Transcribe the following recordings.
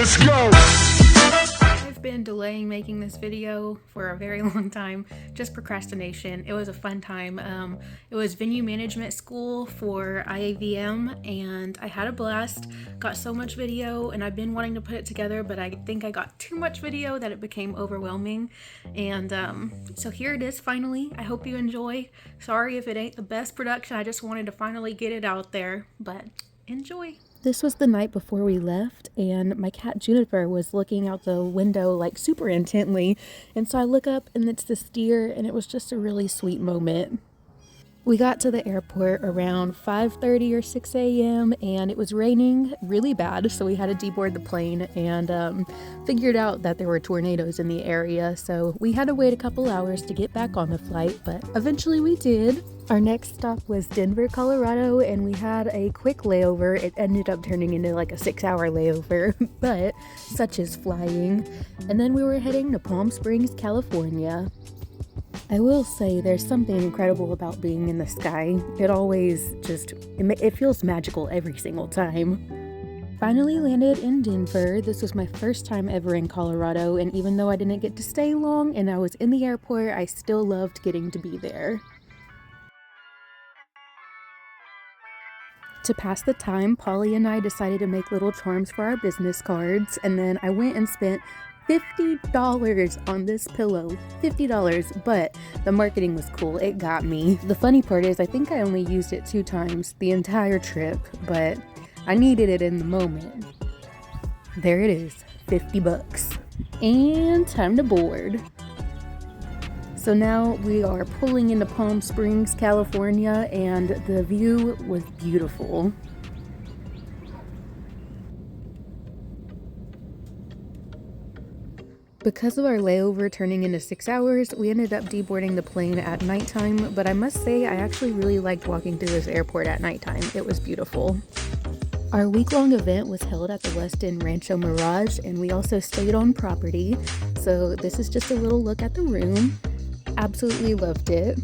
Let's go. I've been delaying making this video for a very long time, just procrastination. It was a fun time. It was Venue Management School for IAVM, and I had a blast. Got so much video, and I've been wanting to put it together, but I think I got too much video that it became overwhelming. And so here it is finally. I hope you enjoy. Sorry if it ain't the best production, I just wanted to finally get it out there, but enjoy. This was the night before we left, and my cat Juniper was looking out the window like super intently, and so I look up and it's this deer, and it was just a really sweet moment. We got to the airport around 5:30 or 6 a.m. and it was raining really bad, so we had to deboard the plane and figured out that there were tornadoes in the area, so we had to wait a couple hours to get back on the flight, but eventually we did. Our next stop was Denver, Colorado, and we had a quick layover. It ended up turning into like a 6-hour layover, but such is flying. And then we were heading to Palm Springs, California. I will say there's something incredible about being in the sky. It always it feels magical every single time. Finally landed in Denver. This was my first time ever in Colorado, and even though I didn't get to stay long and I was in the airport, I still loved getting to be there. To pass the time, Polly and I decided to make little charms for our business cards, and then I went and spent $50 on this pillow. $50, but the marketing was cool. It got me. The funny part is I think I only used it 2 times the entire trip, but I needed it in the moment. There it is, $50. And time to board. So now we are pulling into Palm Springs, California, and the view was beautiful. Because of our layover turning into 6 hours, we ended up deboarding the plane at nighttime, but I must say I actually really liked walking through this airport at nighttime. It was beautiful. Our week-long event was held at the Westin Rancho Mirage, and we also stayed on property. So this is just a little look at the room. Absolutely loved it.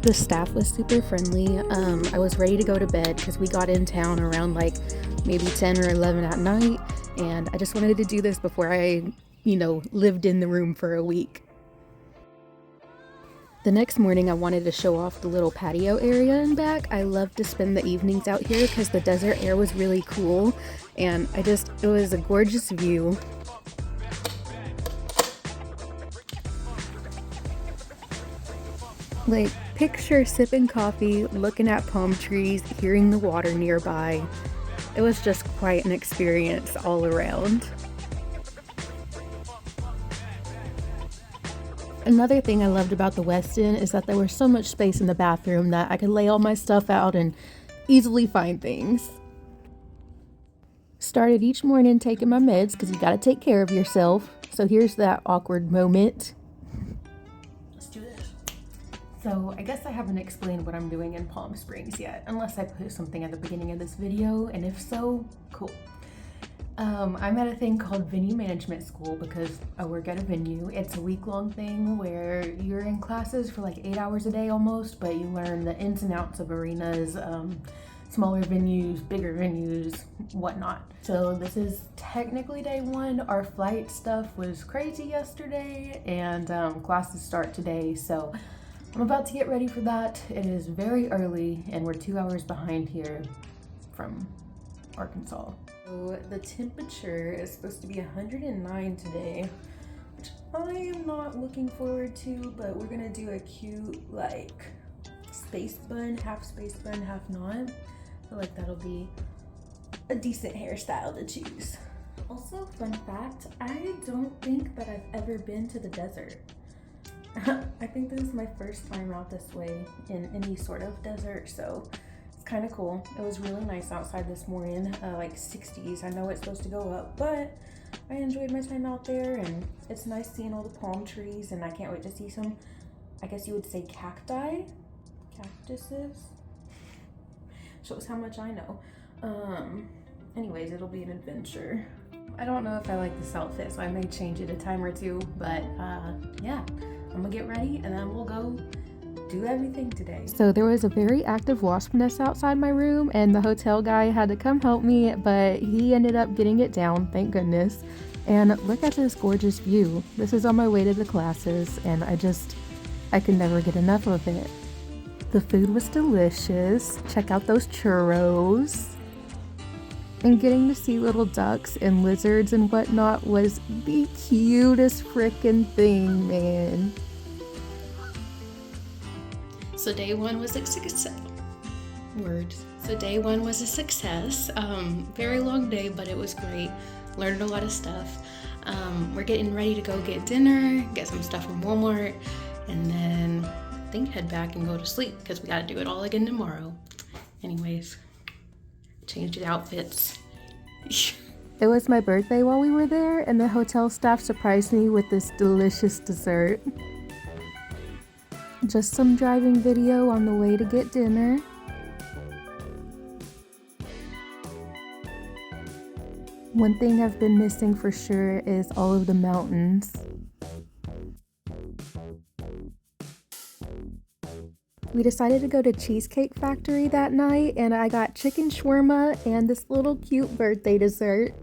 The staff was super friendly. I was ready to go to bed because we got in town around like maybe 10 or 11 at night, and I just wanted to do this before I, lived in the room for a week. The next morning I wanted to show off the little patio area in back. I love to spend the evenings out here because the desert air was really cool, and it was a gorgeous view. Like, picture sipping coffee, looking at palm trees, hearing the water nearby. It was just quite an experience all around. Another thing I loved about the Westin is that there was so much space in the bathroom that I could lay all my stuff out and easily find things. Started each morning taking my meds because you gotta take care of yourself. So here's that awkward moment. Let's do this. So I guess I haven't explained what I'm doing in Palm Springs yet, unless I put something at the beginning of this video, and if so, cool. I'm at a thing called Venue Management School because I work at a venue. It's a week-long thing where you're in classes for like 8 hours a day almost, but you learn the ins and outs of arenas, smaller venues, bigger venues, whatnot. So this is technically day 1. Our flight stuff was crazy yesterday, and classes start today, so I'm about to get ready for that. It is very early, and we're 2 hours behind here from Arkansas. So the temperature is supposed to be 109 today, which I am not looking forward to, but we're gonna do a cute like space bun, half knot. I feel like that'll be a decent hairstyle to choose. Also, fun fact, I don't think that I've ever been to the desert. I think this is my first time out this way in any sort of desert, so kind of cool. It was really nice outside this morning, like 60s. I know it's supposed to go up, but I enjoyed my time out there, and it's nice seeing all the palm trees, and I can't wait to see some, I guess you would say cactuses. Shows how much I know. Anyways, it'll be an adventure. I don't know if I like this outfit, so I may change it a time or two, but yeah, I'm gonna get ready and then we'll go do everything today. So there was a very active wasp nest outside my room, and the hotel guy had to come help me, but he ended up getting it down, thank goodness. And look at this gorgeous view. This is on my way to the classes, and I could never get enough of it. The food was delicious. Check out those churros. And getting to see little ducks and lizards and whatnot was the cutest frickin' thing, man. So day one was a success. So day one was a success. Very long day, but it was great. Learned a lot of stuff. We're getting ready to go get dinner, get some stuff from Walmart, and then I think head back and go to sleep because we gotta do it all again tomorrow. Anyways, change the outfits. It was my birthday while we were there, and the hotel staff surprised me with this delicious dessert. Just some driving video on the way to get dinner. One thing I've been missing for sure is all of the mountains. We decided to go to Cheesecake Factory that night, and I got chicken shawarma and this little cute birthday dessert.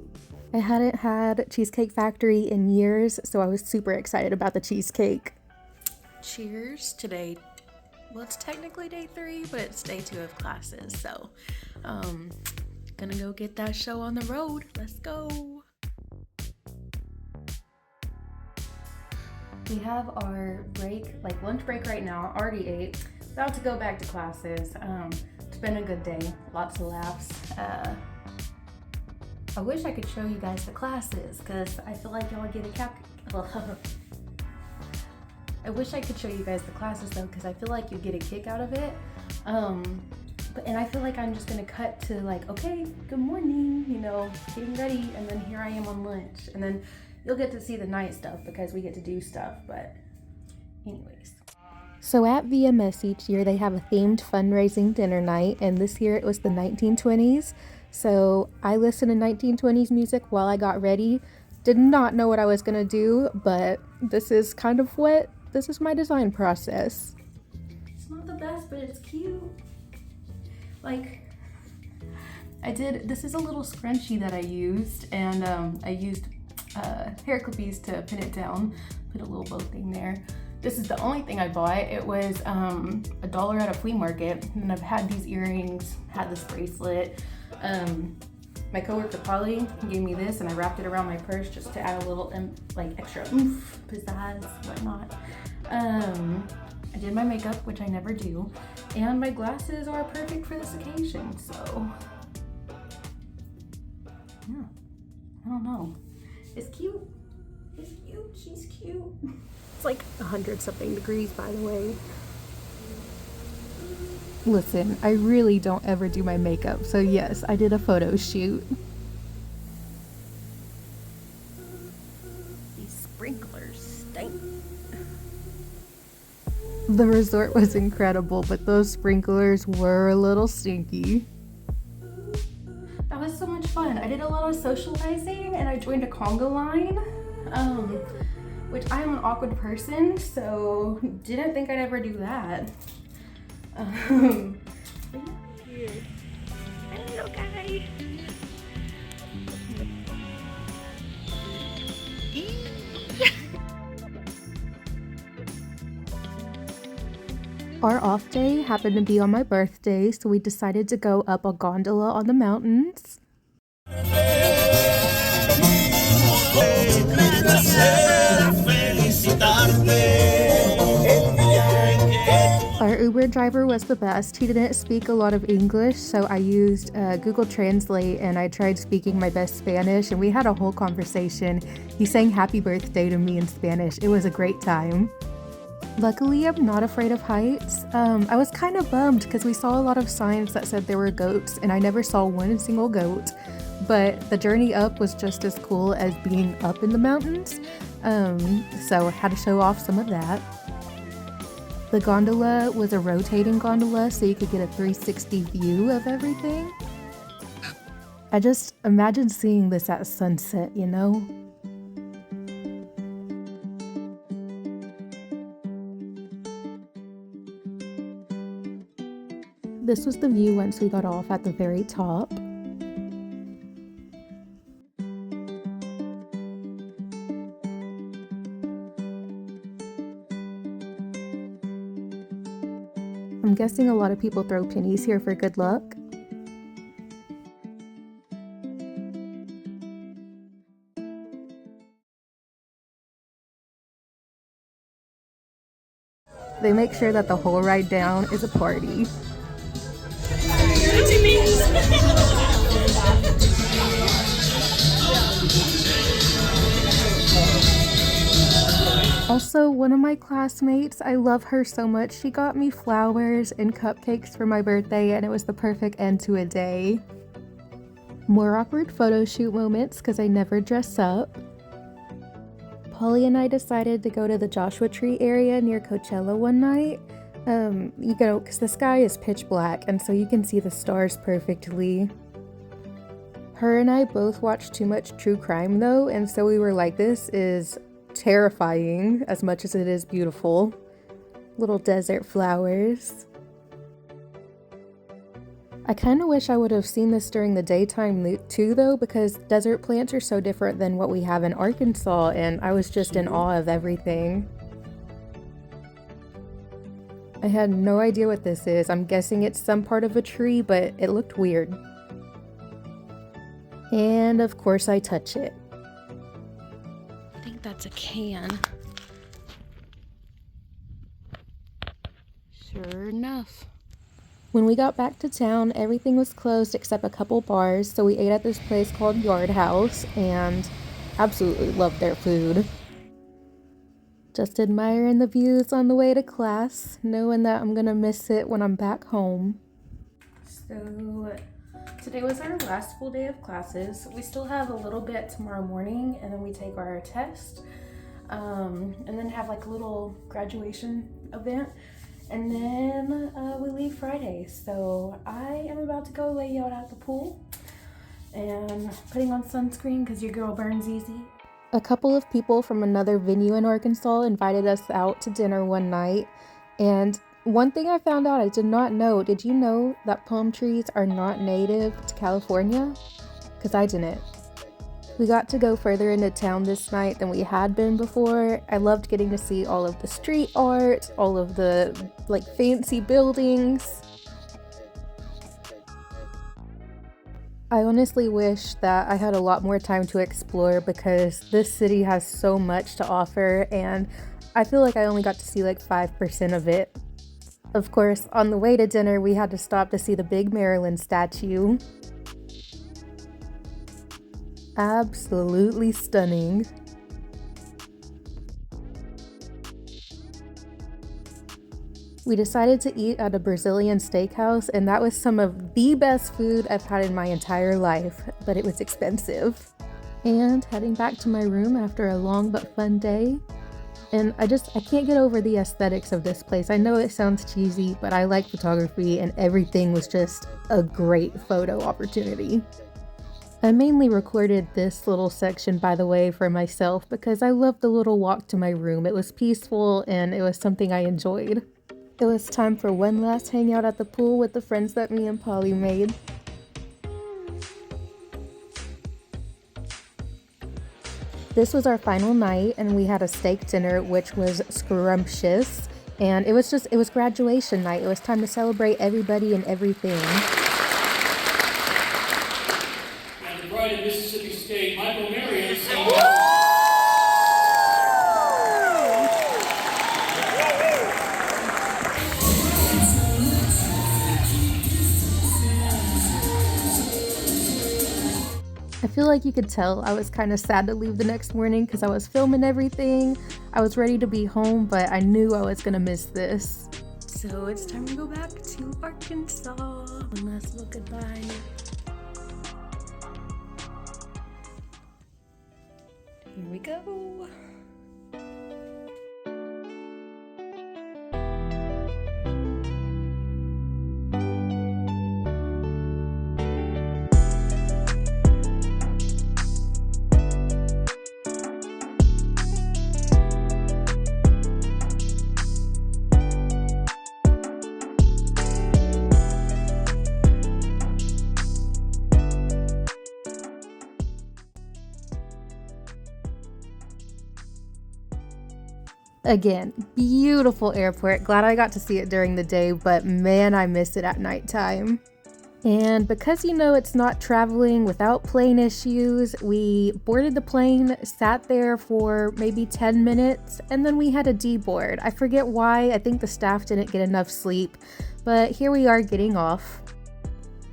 I hadn't had Cheesecake Factory in years, so I was super excited about the cheesecake. Cheers today. Well, it's technically day 3, but it's day 2 of classes, so gonna go get that show on the road. Let's go. We have our break, like lunch break right now. Already ate. About to go back to classes. It's been a good day. Lots of laughs. I wish I could show you guys the classes because I feel like y'all get a I wish I could show you guys the classes though because I feel like you get a kick out of it. And I feel like I'm just gonna cut to like, okay, good morning, you know, getting ready, and then here I am on lunch, and then you'll get to see the night stuff because we get to do stuff. But anyways. So at VMS each year they have a themed fundraising dinner night, and this year it was the 1920s. So I listened to 1920s music while I got ready. Did not know what I was gonna do, but this is my design process. It's not the best, but it's cute. Like, this is a little scrunchie that I used, and I used hair clippies to pin it down, put a little bow thing there. This is the only thing I bought. It was $1 at a flea market, and I've had these earrings, had this bracelet. My coworker Polly gave me this, and I wrapped it around my purse just to add a little like extra oomph, pizzazz, whatnot. I did my makeup, which I never do, and my glasses are perfect for this occasion, so yeah, I don't know. It's cute. It's cute. She's cute. It's like 100-something degrees, by the way. Listen, I really don't ever do my makeup, so yes, I did a photo shoot. These sprinklers stink. The resort was incredible, but those sprinklers were a little stinky. That was so much fun. I did a lot of socializing, and I joined a conga line, which I am an awkward person, so didn't think I'd ever do that. Cute. Hi, little guy. Our off day happened to be on my birthday, so we decided to go up a gondola on the mountains. Our Uber driver was the best. He didn't speak a lot of English, so I used Google Translate, and I tried speaking my best Spanish, and we had a whole conversation. He sang happy birthday to me in Spanish. It was a great time. Luckily, I'm not afraid of heights. I was kind of bummed because we saw a lot of signs that said there were goats, and I never saw one single goat. But the journey up was just as cool as being up in the mountains, so I had to show off some of that. The gondola was a rotating gondola, so you could get a 360 view of everything. I just imagine seeing this at sunset, you know? This was the view once we got off at the very top. I'm guessing a lot of people throw pennies here for good luck. They make sure that the whole ride down is a party. Also, one of my classmates, I love her so much, she got me flowers and cupcakes for my birthday, and it was the perfect end to a day. More awkward photo shoot moments because I never dress up. Polly and I decided to go to the Joshua Tree area near Coachella one night. Because the sky is pitch black, and so you can see the stars perfectly. Her and I both watched too much true crime though, and so we were like, this is terrifying as much as it is beautiful. Little desert flowers. I kind of wish I would have seen this during the daytime too though, because desert plants are so different than what we have in Arkansas, and I was just in awe of everything. I had no idea what this is. I'm guessing it's some part of a tree, but it looked weird. And of course I touch it. I think that's a can. Sure enough. When we got back to town, everything was closed except a couple bars, so we ate at this place called Yard House and absolutely loved their food. Just admiring the views on the way to class, knowing that I'm gonna miss it when I'm back home. So today was our last full day of classes. We still have a little bit tomorrow morning, and then we take our test, and then have like a little graduation event, and then we leave Friday. So I am about to go lay out at the pool and putting on sunscreen because your girl burns easy. A couple of people from another venue in Arkansas invited us out to dinner one night, and one thing I found out I did not know, did you know that palm trees are not native to California? Because I didn't. We got to go further into town this night than we had been before. I loved getting to see all of the street art, all of the fancy buildings. I honestly wish that I had a lot more time to explore because this city has so much to offer, and I feel like I only got to see 5% of it. Of course, on the way to dinner, we had to stop to see the big Maryland statue. Absolutely stunning. We decided to eat at a Brazilian steakhouse, and that was some of the best food I've had in my entire life, but it was expensive. And heading back to my room after a long but fun day. And I can't get over the aesthetics of this place. I know it sounds cheesy, but I like photography, and everything was just a great photo opportunity. I mainly recorded this little section, by the way, for myself because I loved the little walk to my room. It was peaceful and it was something I enjoyed. It was time for one last hangout at the pool with the friends that me and Polly made. This was our final night, and we had a steak dinner, which was scrumptious. And it was graduation night. It was time to celebrate everybody and everything. And the pride of Mississippi State, Michael Marion. I feel like you could tell I was kind of sad to leave the next morning because I was filming everything. I was ready to be home, but I knew I was gonna miss this. So it's time to go back to Arkansas. One last little goodbye. Here we go. Again, beautiful airport. Glad I got to see it during the day, but man, I miss it at nighttime. And because it's not traveling without plane issues, we boarded the plane, sat there for maybe 10 minutes, and then we had a deboard. I forget why, I think the staff didn't get enough sleep, but here we are getting off.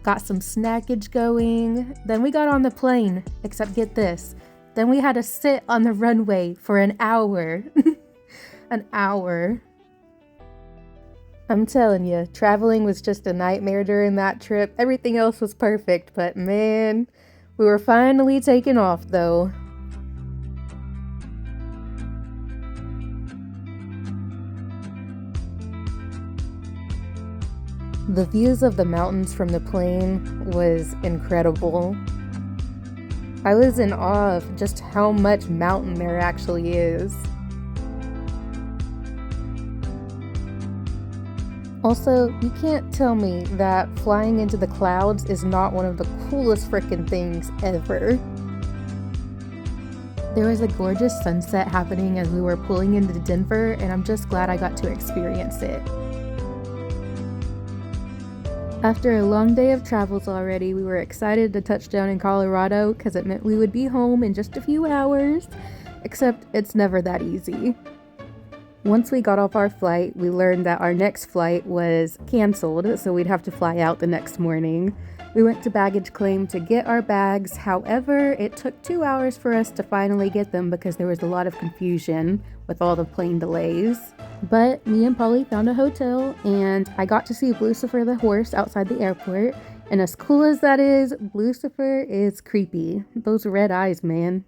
Got some snackage going, then we got on the plane, except get this, then we had to sit on the runway for an hour. An hour. I'm telling you, traveling was just a nightmare during that trip. Everything else was perfect, but man, we were finally taking off though. The views of the mountains from the plane was incredible. I was in awe of just how much mountain there actually is. Also, you can't tell me that flying into the clouds is not one of the coolest freaking things ever. There was a gorgeous sunset happening as we were pulling into Denver, and I'm just glad I got to experience it. After a long day of travels already, we were excited to touch down in Colorado because it meant we would be home in just a few hours, except it's never that easy. Once we got off our flight, we learned that our next flight was canceled, so we'd have to fly out the next morning. We went to baggage claim to get our bags, however, it took 2 hours for us to finally get them because there was a lot of confusion with all the plane delays. But me and Polly found a hotel, and I got to see Lucifer the horse outside the airport, and as cool as that is, Lucifer is creepy. Those red eyes, man.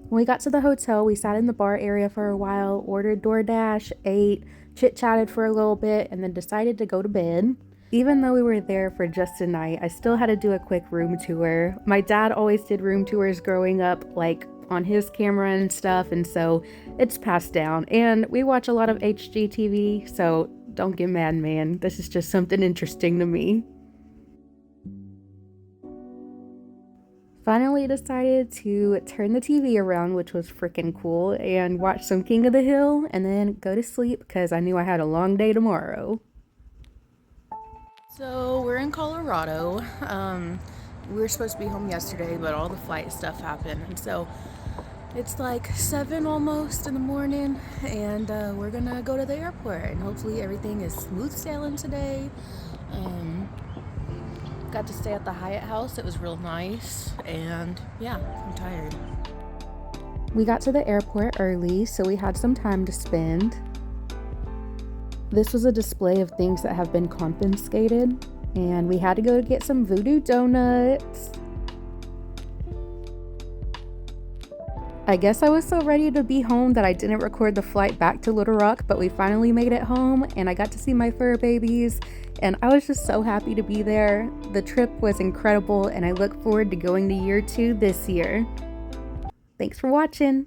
When we got to the hotel, we sat in the bar area for a while, ordered DoorDash, ate, chit-chatted for a little bit, and then decided to go to bed. Even though we were there for just a night, I still had to do a quick room tour. My dad always did room tours growing up, like on his camera and stuff, and so it's passed down. And we watch a lot of HGTV, so don't get mad, man. This is just something interesting to me. Finally decided to turn the TV around, which was freaking cool, and watch some King of the Hill and then go to sleep because I knew I had a long day tomorrow. So we're in Colorado. We were supposed to be home yesterday, but all the flight stuff happened, and so it's like 7 almost in the morning, and we're gonna go to the airport, and hopefully everything is smooth sailing today. Got to stay at the Hyatt house. It was real nice, and yeah, I'm tired. We got to the airport early, so we had some time to spend. This was a display of things that have been confiscated, and we had to go get some voodoo donuts. I guess I was so ready to be home that I didn't record the flight back to Little Rock, but we finally made it home, and I got to see my fur babies, and I was just so happy to be there. The trip was incredible, and I look forward to going to year 2 this year. Thanks for watching.